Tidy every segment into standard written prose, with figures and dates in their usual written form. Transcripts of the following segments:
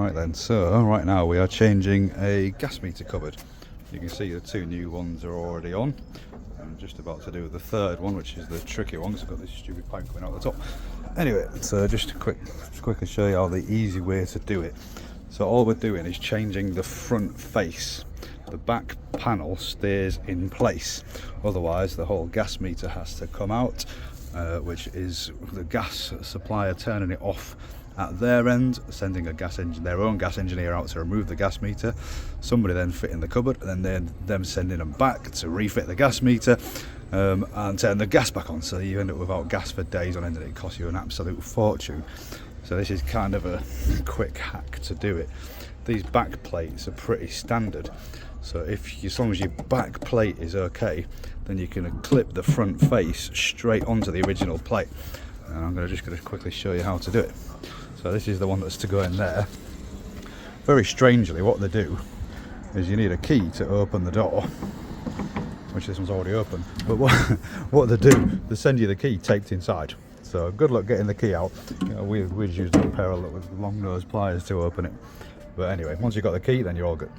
Right then, so right now we are changing a gas meter cupboard. You can see the two new ones are already on. I'm just about to do the third one, which is the tricky one because I've got this stupid pipe coming out the top. Anyway, so just quickly show you how the easy way to do it. So all we're doing is changing the front face. The back panel stays in place, otherwise the whole gas meter has to come out, which is the gas supplier turning it off at their end, sending their own gas engineer out to remove the gas meter, somebody then fitting the cupboard, and then them sending them back to refit the gas meter and turn the gas back on. So you end up without gas for days on end, and it costs you an absolute fortune. So this is kind of a quick hack to do it. These back plates are pretty standard, so as long as your back plate is okay, then you can clip the front face straight onto the original plate. And I'm just going to quickly show you how to do it. So this is the one that's to go in there. Very strangely, what they do is you need a key to open the door, which this one's already open. But what they do, they send you the key taped inside. So good luck getting the key out. We'd use a pair of with long nose pliers to open it. But anyway, once you've got the key, then you're all good.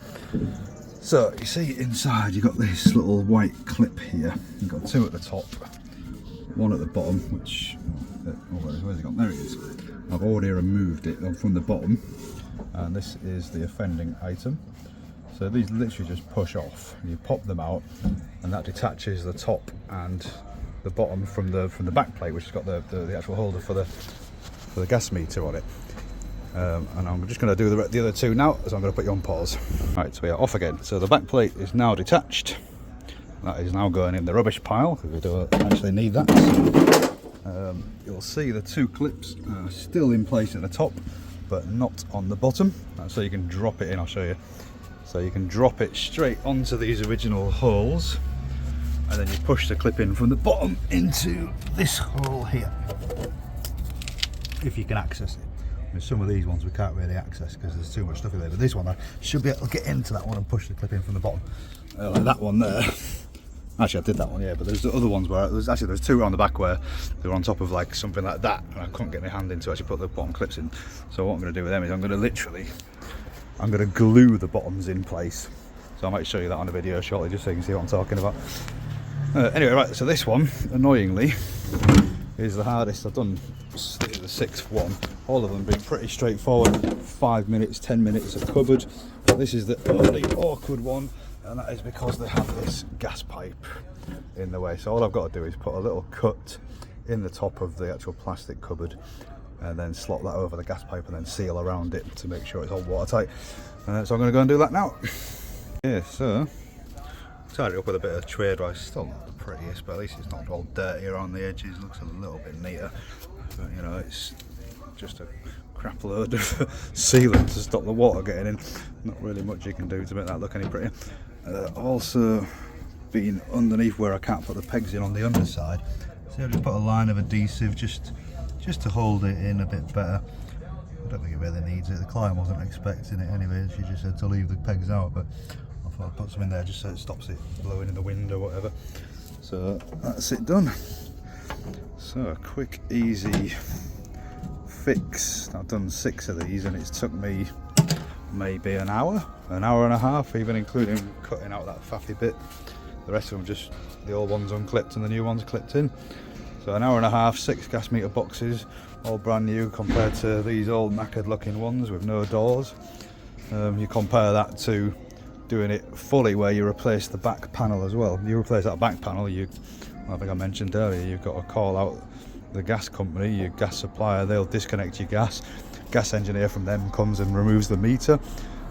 So you see inside, you've got this little white clip here. You've got two at the top, one at the bottom, which, where's it gone? There it is. I've already removed it from the bottom, and this is the offending item. So these literally just push off. You pop them out, and that detaches the top and the bottom from the back plate, which has got the actual holder for the gas meter on it. And I'm just going to do the other two now, so I'm going to put you on pause. Right, so we are off again. So the back plate is now detached. That is now going in the rubbish pile because we don't actually need that. You'll see the two clips are still in place at the top, but not on the bottom. So you can drop it in. I'll show you. So you can drop it straight onto these original holes, and then you push the clip in from the bottom into this hole here, if you can access it. Some of these ones we can't really access because there's too much stuff in there, but this one I should be able to get into that one and push the clip in from the bottom. Like that one there. Actually, I did that one, yeah, but there's the other ones where there's two around the back where they were on top of like something like that, and I couldn't get my hand in to actually put the bottom clips in. So what I'm going to do with them is I'm going to glue the bottoms in place. So I might show you that on a video shortly, just so you can see what I'm talking about. Anyway, right, so this one, annoyingly, is the hardest I've done. This is the sixth one. All of them being pretty straightforward, 5 minutes, 10 minutes a cupboard. But this is the only awkward one, and that is because they have this gas pipe in the way. So all I've got to do is put a little cut in the top of the actual plastic cupboard, and then slot that over the gas pipe and then seal around it to make sure it's all watertight. So I'm going to go and do that now. Yeah, so tied it up with a bit of trade rice. Still not the prettiest, but at least it's not all dirty around the edges. Looks a little bit neater. But you know, it's just a crap load of sealant to stop the water getting in. Not really much you can do to make that look any prettier. Also, being underneath where I can't put the pegs in on the underside, so I've just put a line of adhesive just to hold it in a bit better. I don't think it really needs it. The client wasn't expecting it anyway. She just said to leave the pegs out, but I thought I'd put some in there just so it stops it blowing in the wind or whatever. So that's it done. So a quick, easy fix. I've done 6 of these, and it's took me maybe an hour and a half, even including cutting out that faffy bit. The rest of them just the old ones unclipped and the new ones clipped in. So an hour and a half, 6 gas meter boxes, all brand new compared to these old knackered looking ones with no doors. You compare that to doing it fully where you replace the back panel as well. You replace that back panel, I think I mentioned earlier, you've got to call out the gas company, your gas supplier, they'll disconnect your gas engineer from them comes and removes the meter.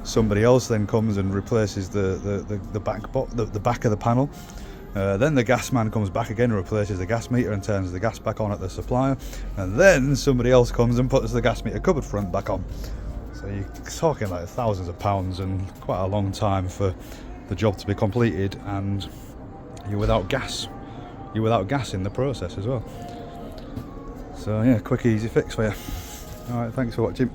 Somebody else then comes and replaces the back of the panel. Then the gas man comes back again and replaces the gas meter and turns the gas back on at the supplier, and then somebody else comes and puts the gas meter cupboard front back on. So you're talking like thousands of pounds and quite a long time for the job to be completed, and you're without gas in the process as well. So yeah, quick easy fix for you. Alright, thanks for watching.